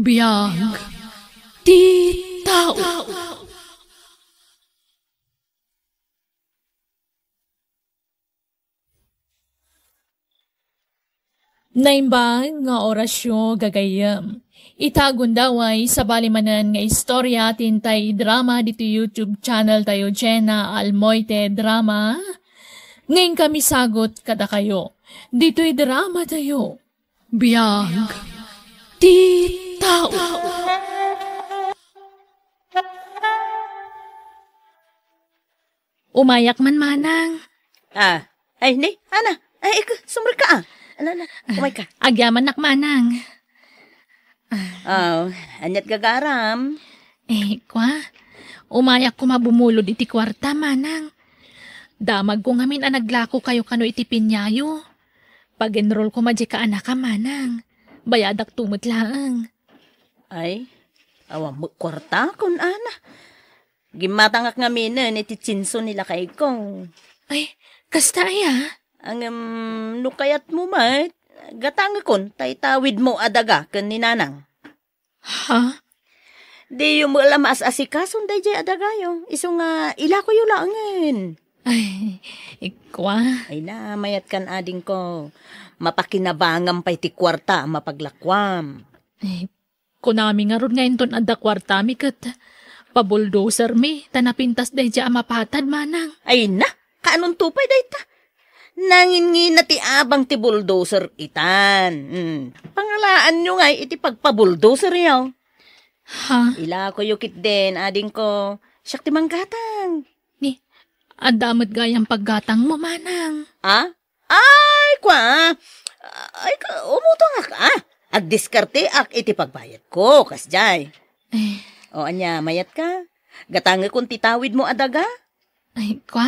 Biyag ti tao. Naimbang nga orasyon gagayam. Itagon daway sa balimanan nga istorya tintay drama dito YouTube channel tayo Jenna Almoite Drama. Ngayon kami sagot kada kayo. Dito'y drama tayo. Biyag ti tao. Umayak man manang. Ay, ni, ana. Ay, sumur ka Ala, umay ka. Agyaman nak manang. Anyat gagaram. Kwa, umayak ko mabumulod iti kwarta manang. Damag ko ngamin naglako kayo kano iti pinyayo. Pag-enroll ko madya ka anak ka manang. Bayadak tumot laang. Ay, awang kwarta kun ana. Gimatangak nga minan iti tsinso nila kay ko. Ay, kasta ya? Ang nukayat mo mat, gatanga kon, tawid mo adaga kan ni nanang. Ha? Di yung mga lamas asikason day jay adaga yung, iso nga ila ko yung laangan. Ay, ikwa. Ay na, mayat kan ading ko, mapakinabangam pa iti kwarta, mapaglakwam. Ay, kunami nga ron ngayon ton ada kwarta mi kat, pabuldoser mi, tanapintas day jay amapatan manang. Ay na, kaanong tupay day ta? Nangin na ti abang ti bulldozer itan. Pangalaan nyo nga iti pagpa-bulldozer yaw. Ha? Ila ko yukit din, ading ko, siyak ti manggatang. Ni, adamot gayang paggatang mo manang. Ay, kwa. Ay, umutong ka. Agdiskarte ak iti pagbayad ko, kasjay. O anya, mayat ka? Gatanga kung titawid mo adaga? Ay, kwa.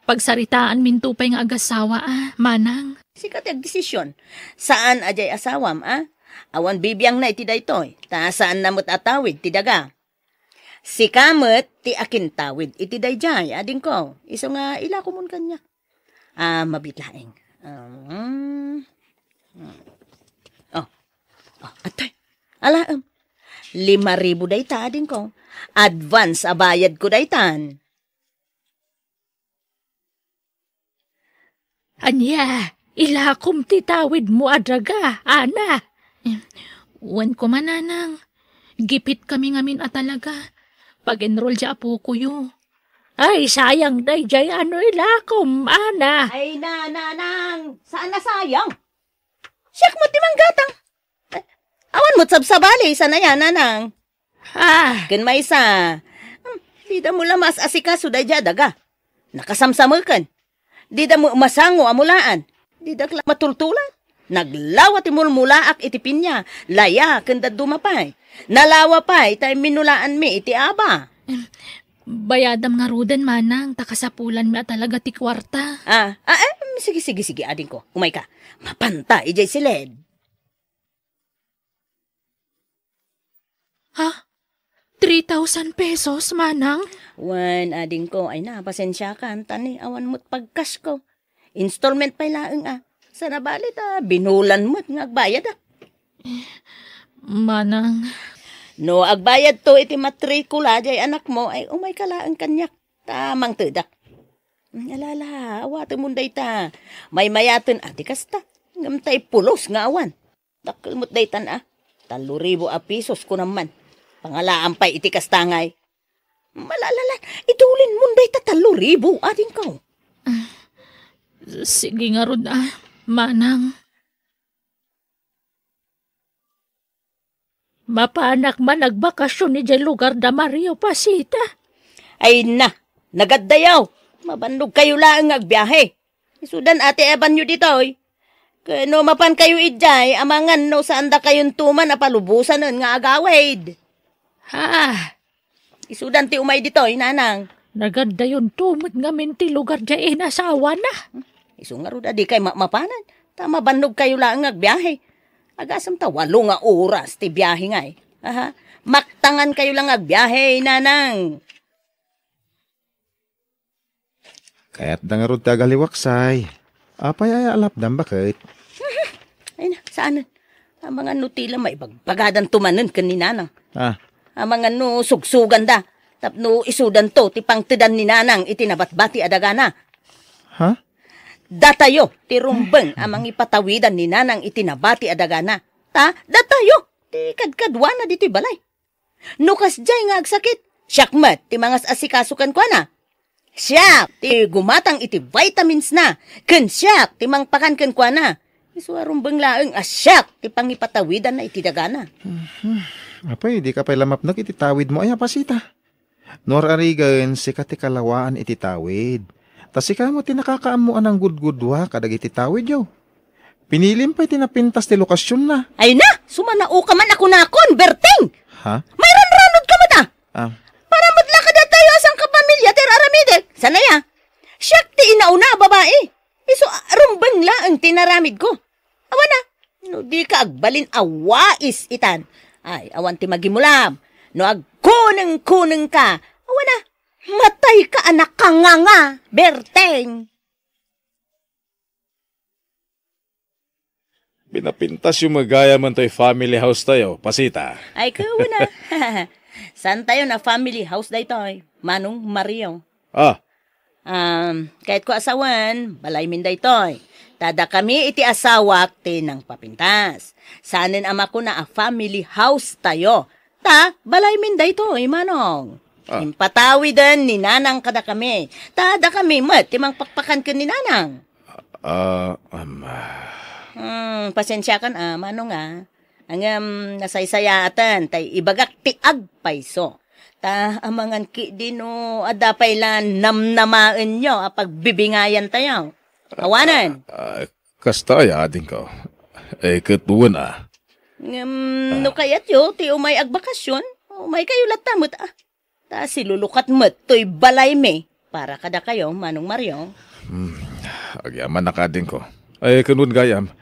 Pagsaritaan mintupay nga agasawa manang. Sikat yung desisyon. Saan ajay asawam, Awan bibiyang na iti daytoy. Ta saan namot atawid, ti daga. Si kamot, ti akin tawid, iti dayjay, ading ko. Iso nga ila kumun kanya. Mabitlaeng. Atay. Alaam. 5,000 dayta, ading ko. Advance abayad ko daytan. Anya, ilakom titawid mo adraga, ana. Uwan ko mananang. Gipit kami ngamin talaga. Pag-enroll siya apo ko yun. Ay, sayang day jay ano ilakom, ana. Ay, nanang, saan na sayang? Siyak mo timang gatang. Awan mo't sabsabali, sana yan, nanang. Kan may isa. Di mo lamas asikaso day jadaga. Nakasamsamukan. Di da mo masango amulaan. Di da matultulan. Naglawat imulmulaak iti pinya. Laya kanda dumapay. Nalawa pa'y tayo minulaan mi iti aba. Bayadam nga rudan manang. Takasapulan mi talaga ti kwarta. Sige, ading ko. Umay ka. Mapanta, ijay si Led. Ha? 3,000 pesos, manang? Wan, ading ko, ay na, pasensya ka, tani, awan mo't pagkas ko. Installment pa ilaang Sa nabalit binulan mo't nga agbayad Manang. No, agbayad to iti matrikula, jay anak mo, ay umay kalaang kanyak. Tamang tedak. Alala, awato munday ta. May mayaton, ati kasta. Ngamtay pulos nga awan. Dakil mo't daytan 3,000 pesos ko naman. Pangalaan pa'y iti kastangay. Malalalan, itulin munday ta 3,000, ading ko. Sige nga rod manang. Mapanak man nagbakasyon ni dyan lugar da Mario Pasita. Ay na, nagaddayaw. Mabandog kayo lang agbiyahe. Isudan ate eban nyo dito, Kano mapan kayo idjay, amangan no saan da kayong tuman na palubusan nga agawid. Isudan ti umay dito, nanang. Naganda yun tumot nga minti lugar dyan asawa na. Isu nga rin di kay mapanan. Tama bandog kayo lang agbiyahe. Agasam ta 8 nga oras ti biyahe nga Maktangan kayo lang agbiyahe, nanang. Kaya't da nga rin tagaliwaksay. Apay ay alapdam bakit? Ay na, saan? Ang mga nutila may bagbagadan tumanon kan ni nanang. Ah, Ang mga no sugsugan da. Tapno isudan to, tipang tidan ni nanang itinabatbati adagana. ha? Datayo, ti rumbeng amang ipatawidan ni nanang itinabati adagana. Datayo, ti kadkadwa na dito'y balay. Nukas jay nga agsakit. Syakmat, ti mangas asikasukan kwa na. Syak, ti gumatang iti vitamins na. Ken syak, ti mangpakan ken kwa na. Isuarumbeng laeng asyak, ti pangipatawidan na iti dagana. Apay, di ka pa'y lamapnak ititawid mo. Ay, pasita. Nor arigan, sikat ti kalawaan ititawid. Tas ika mo tinakakaamuan ng gudgudwa kadag ititawid yaw. Pinilim pa'y tinapintas ti lokasyon na. Ay na, sumanao ka man ako nakon, Berting! Ha? Mayroon ranod ka mo ta! Ah, Para madlakad at tayo asang kapamilya, ter aramidek. Sanaya, siyak ti inauna, babae. Iso, rumbang la ang tinaramid ko. Awan na, no di ka agbalin awais itan. Ay, awan ti magimulam. No agkuneng-kuneng ka. Awan na, matay ka anak ka nga, Berteng. Pinapintas yung magaya man to'y family house tayo, pasita. Ay, kauna. Saan tayo na family house da ito, Manong Mario? Ah, Kahit ko asawan, balay min da ito. Tada kami iti asawak tinang papintas. Sanin ama ko na a family house tayo. Balay min da ito, Manong. Impatawidan ni nanang kada kami. Tada kami, timang pakpakan ka ni nanang. Pasensya kan, Manong Ang nasaysayatan, tay ibagak tiag paiso. Amangan ki dino, adapay lan namnamaan nyo, pagbibingayan tayo. Awanan. kasta ya ading ko. Ketuan No kayat yo, ti umay agbakasyon, umay kayo latamot silulukat mo't to'y balay me, para kada kayo, Manong Mario. Agyaman na kading ko. Kanun gayam.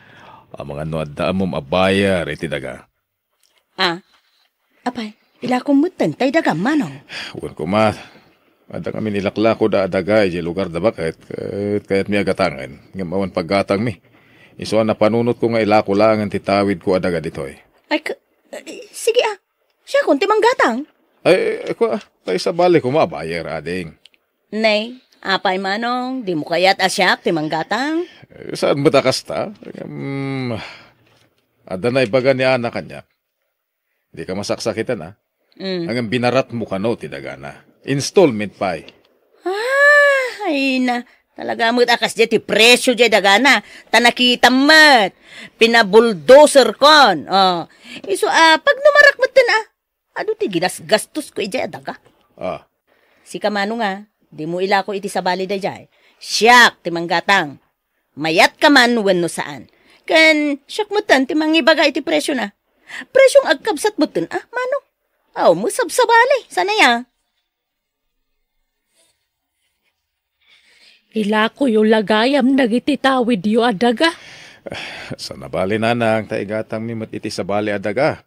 Ang mga noadda mong abayar iti daga. Apay, ila kumutan tay daga, Manong. Huwag ko ma. Ada kami nilakla ko da daga iti lugar da bakit. Kaya't mi agatangan. Ngamawan paggatang mi. Iso na panunot ko nga ilako lang ang titawid ko adaga ditoy. Sige Siya kung timang gatang. Tayo sa balik ko mabayar ading. Nay, apay, Manong, di mo kaya't asyak timang gatang. Saan mo takasta? Ada na ibaga ni anak kanya. Di ka masaksakitan Hanggang binarat mo ka no, tidagana. Installment pa Ay na, talaga mo't akas dyan, ti presyo dyan dagana. Tanakita mo't, pinabuldoser kon. Iso, pag numarak mo't ado ti ginasgastos ko ijay adaga. Si Kamano di mo ila ko iti sabali da jay. Siyak, timang gatang. Mayat ka man wenno saan. Kan siyak mo tan, timang ibaga iti presyo na. Presyong agkabsat mo tan, Manong. Musab sabali, sana ya. Ila ko yung lagayam nagititawid yu adaga. Sa nabali nanang, taigatang mi mat iti sabali adaga.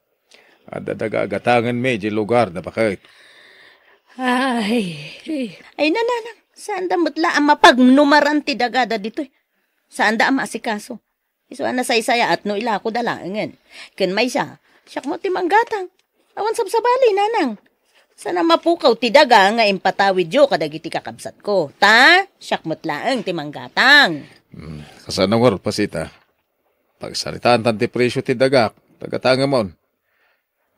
Adadaga agatangan mi di lugar na bakit. Ay, nananang, saan da mutla ang mapagnumaran ti dagada dito. Saan da ang maasikaso. Iso na saysaya at no ila ko dalaangan. Ken may siyak mo ti manggatang. Awan sabsabali, nanang. Sana mapukaw ti daga nga impatawid yo kadagiti kakabsat ko. Siyak mo't laang ti manggatang. Kasanang war, pasita. Pagsalitaan tan ti presyo ti daga, tagatanga mo.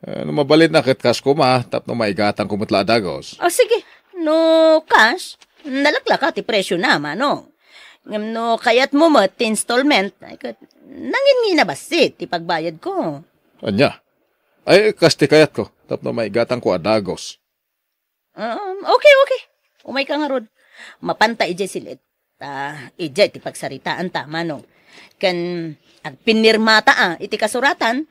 Mabalin na kit kas ko tapno maigatang kumutla dagos. Sige, no cash, nalakla ka ti presyo na, Manong. No kayat mo mo ti installment, nangin na basit ti pagbayad ko. Anya? Kas ti kayat ko, tapno maigatang ko adagos. Okay. Umay ka nga rod. Mapanta ijay silit. Ijay ti pagsaritaan ta, Manong. Kan agpinirmata iti kasuratan.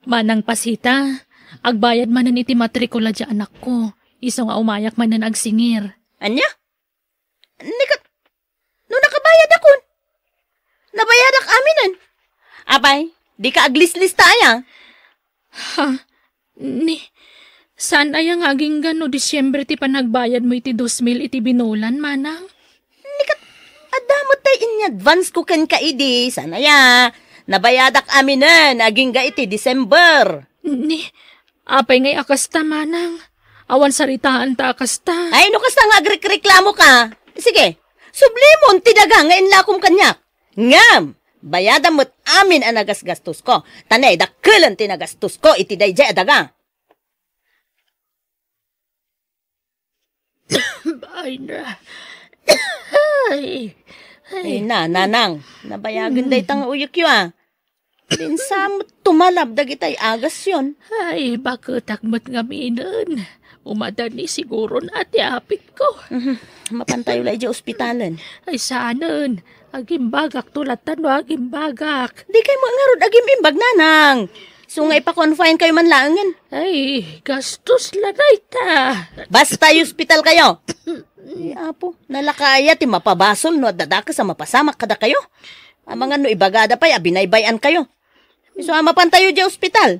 Manang pasita, agbayad manan iti matrikula di anak ko. Iso nga umayak manan agsingir. Anya? Nikat, no nakabayad akon. Nabayad ak aminan. Abay, di ka aglis-lis tayo. Saan ayang aging gano Disyembre ti panagbayad mo iti 2,000 iti binulan, Manang? Nikat, adamot Itay in advance ko kan kaidi. Sana ya. Nabayadak amin na. Naging ga iti December. Ni, apay ngay akasta manang. Awan saritaan ta akasta. Ay, no kasta nga agreklamo ka. Sige, sublimon tidaga nga inlakom kanyak. Ngam, bayada mo't amin ang nagasgastos ko. Tanay, dakilan tinagastos ko, iti dayjay adaga. Ay na. Ay. Ay na, nanang, nabayagan day tang uyok yu ah. Dinsam tumalab dagitay agas yon. Ay, bakit takmat nga minan? Umadan ni siguro na ati apik ko. Mapantayo lang dyan ospitalan. Ay, saanan? Agimbagak tulatan no, agimbagak. Di kayo mo nga rod agim imbag, nanang. Sungay pa confine kayo man langin. Ay, gastos lanay ta. Basta yung ospital kayo. Ay, apo, nalakaya ti mapabasol no, dadaka sa mapasamak kada kayo. Ang mga no ibagada pa, binaybayan kayo. So, mapantayo dyan ospital.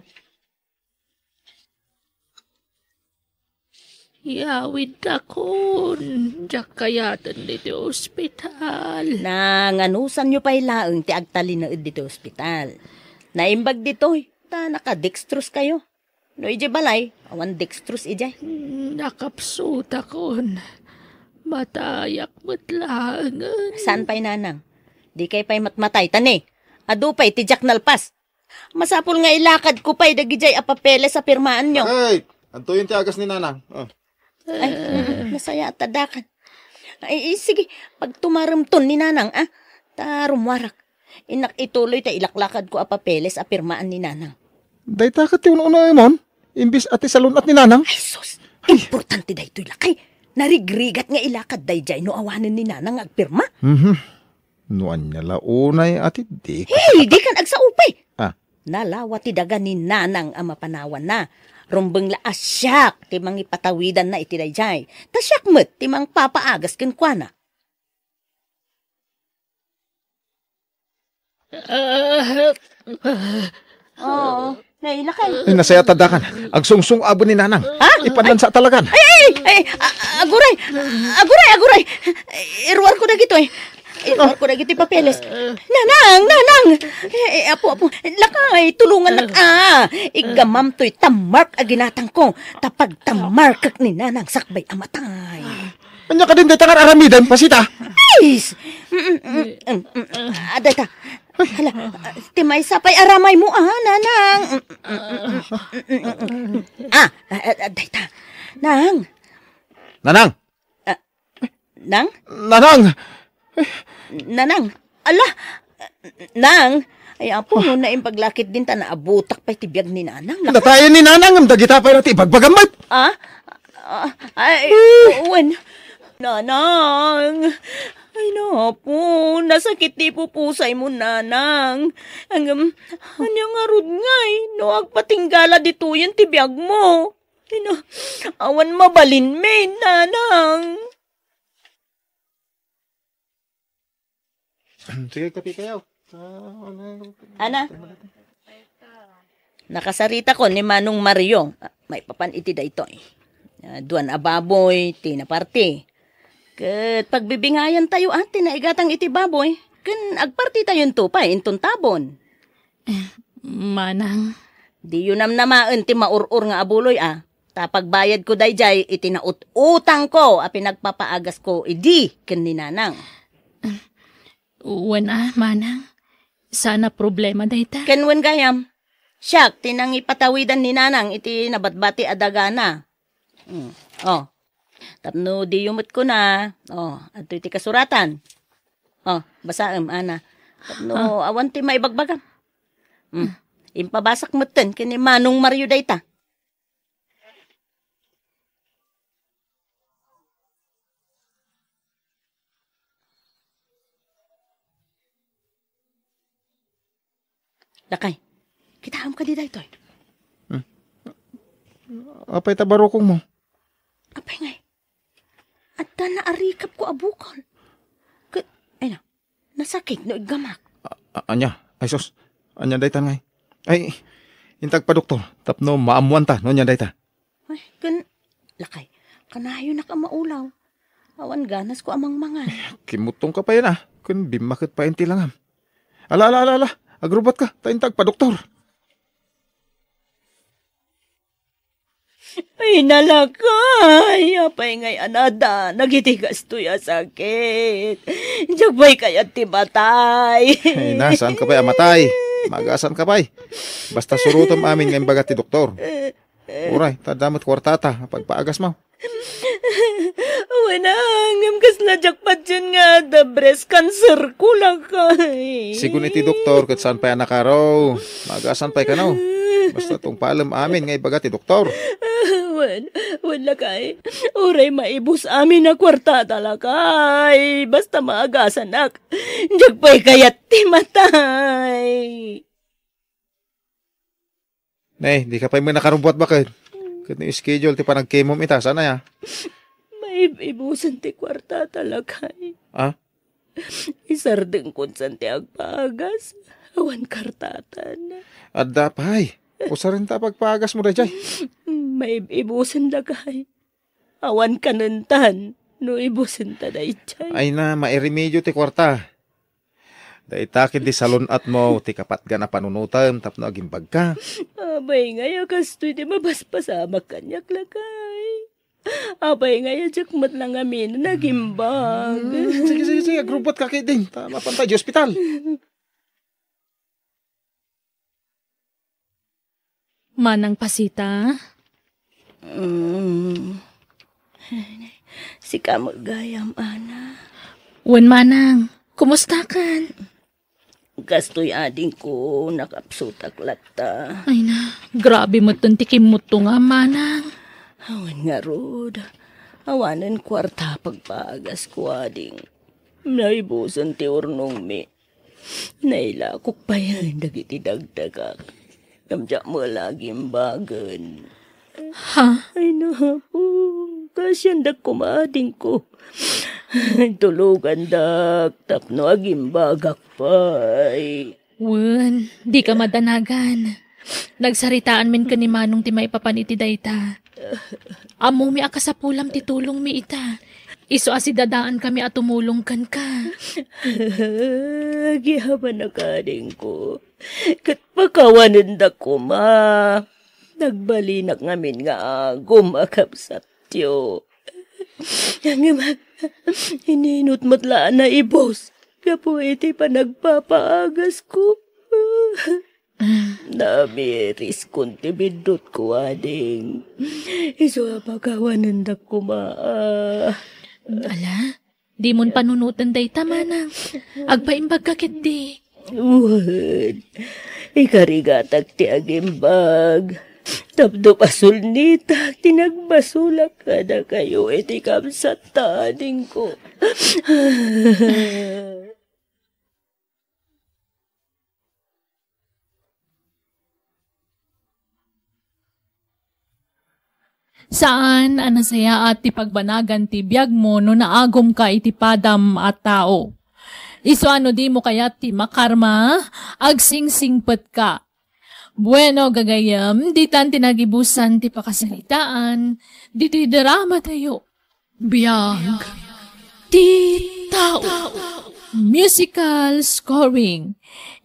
Yawid ka kun. Diyak kayatan dito ospital. Nanganusan nyo pa ilaang ti agtalinaid dito ospital. Naimbag dito, ta naka-dextrose kayo. No, ije balay, awan dextrose ije. Nakapsuta kun. Matayak matlangan. Saan pa'y nanang? Di kay pa'y matmatay, tani. Ado pa'y tijak nalpas. Masapul nga ilakad ko pa'y dagijay apapele sa pirmaan nyo. Hey! Anto yung tiagas ni nanang. Oh. Ay, masaya at tadakan. Ay, sige, pag tumaramton ni nanang, tarumwarak. Inak ituloy ta ilaklakad ko apapeles a pirmaan ni nanang. Dayta ka ti una mon. Imbis ati salunat ni nanang. Ay, sus, importante da ito'y lakay. Narigrigat nga ilakad dayjay no awanan ni nanang agpirma. Nuan niya launay ati di ka. Hey, di kan agsaupay. Ah. Nalawa ti daga ni nanang ang mapanawan na. Rumbeng la asyak, ti mang ipatawidan na iti dayjay. Tasyak met, ti mang papaagas kenkwana. Oo, nailakay. Ay, nasaya tadakan. Agsungsung abo ni nanang. Ipanlansa talagan. Ay, aguray. Irwar ko na gito eh. Irwar ko na gito papeles. Nanang. Apo. Lakay, tulungan na ka. Igamam to'y tamark aginatang ko. Tapag tamark kak ni nanang sakbay amatay. Anya ka din dayta nga aramidan, pasita. Please. Adata. Hala, timay sapay aramay mo nanang. Adata. Nang. Nanang! Nang? Nanang! Ala! Nang! Ay, apo, na yung paglakit din ta na abutak pa'y tibiyag ni nanang. Natayan ni nanang, ang dagita pa natin ibagbagamat. Ay, uwan. Nanang! Ay, napo, nasakit di po pusay mo, nanang. Anyang arod ngay, no agpatinggala dito yan tibiyag mo. Awan mabalin may, nanang. Sige, kapi kayo. Ana? Nakasarita ko ni Manong Mario. May papaniti da ito eh. Duan ababoy, tinaparte. Kat pagbibingayan tayo ati na igatang iti baboy. Kan agparti tayo tupay, intong tabon. Manang. Di yun namaan ti maurur nga abuloy Tapagbayad ko dayjay, itinaut-utang ko, pinagpapaagas ko, idi, ken ni nanang. Uwan manang. Sana problema dayta. Kenwen gayam. Siyak, tinang ipatawidan ni nanang, iti nabatbati adagana. Tapno di yumot ko na. Ato iti kasuratan. Basaem, ana. Tapno awan ti maibagbagam. Impabasak meten, kini Manong Mario dayta. Lakay, kitaham ka di daytoy. Apay tabarokong mo. Apay ngay. At naarikap ko abukol. Ay na, nasakit no igamak. Anya, ay sos. Anya daytan ngay. Ay, intag pa doktor. Tapno maamuan ta, no nya dayta. Ay, lakay, kanayo na ka maulaw. Awan ganas ko amang mangan. Kimutong ka pa yan Kun bimakit pa inti lang am. Ala. Agrubot ka, taintag pa doktor. Ay, nalakay. Apay ngay anada. Nagitigas to ya sakit. Jagbay kayat ti batay. Ay na, saan ka pa'y amatay? Magasan ka pa'y. Basta surutom amin ngayon bagat ti doktor. Uray, tadamot kwartata. Pagpaagas mo. Wanang, kas na jakpat dyan nga. The breast cancer ko lang kay. Sigun iti doktor, kat saan pa'y anakaraw. Magasan pa'y ka na. Basta tong paalam amin ngayon bagat ti doktor. Wala kay. Uray maibus amin na kwarta talakay. Basta maagasan ak. Jagpay kayat ti matay. Nay, di ka pa yung nakarubot bakit? Kaya ni-schedule ti pa nag-chemom ita. Sana ya? Maibusan ti kwarta talakay. Ah? Isardeng kunsan ti agpagas. Awan kartatan. Adda pay. Usa rin ta pagpagas mo dajay. Maibusan lagay. Awan kanuntan. No ibusan ta dayjay. Ay na, mairemedyo ti kwarta. Daitakid di salon at mo, ti kapat ga na panunutan, tapno agimbag ka. Abay ngaya kastoy di mabaspasamak kanyak lagay. Abay ngaya jakmat lang amin nagimbag. Sige, agrubot ka kay ding. Tama pantay di ospital. Manang Pasita? Si Kamol Gayam, Ana. Wan Manang, kumusta kan? Gastoy ading ko, nakapsutak lata. Ay na, grabe mo itong tikim mo ito nga, Manang. Awan nga, Rod. Awanan kwarta pagpagas ko ading. Naibusan ti urnong mi. Nailakok pa yan, dagiti dagdagak. Kamja mo laging bagan. Ha? Ay napo, kasyandak kumading ko. Tulugan dak, tapno aging bagak pa'y. Wan, di ka madanagan. Nagsaritaan min ka ni Manong ti maipapaniti dayta. Amo mi akasapulam ti tulong mi ita. Iso asidadaan kami at tumulong kan ka. Gihaman na kading ko. Kat pakawanan da ko ma. Nagbalinak ngamin nga gumakapsat tiyo. Hininot matlaan na ibos. Kapo iti pa nagpapaagas ko. Namiris kunti bidot ko ading. Iso pakawanan da ko ma. Ala, di mon panunutan dayta, Manang. Agpaimbag kakit di. Uwan, ikarigatag ti agimbag. Tapdo pasul nita, tinagbasulak ka na kayo, iti kamsataning ko. Saan anasaya at ti pagbanagan ti biyag mo no naagom ka iti padam at tao. Iso ano di mo kaya ti makarma, agsingsingpet ka. Bueno gagayam, di tan tinagibusan ti pakasalitaan, di ti drama tayo. Biyag ti tao. Musical scoring,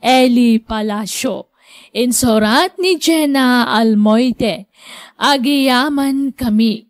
Eli Palacio. Insurat ni Jenna Almoite. Agiyaman kami.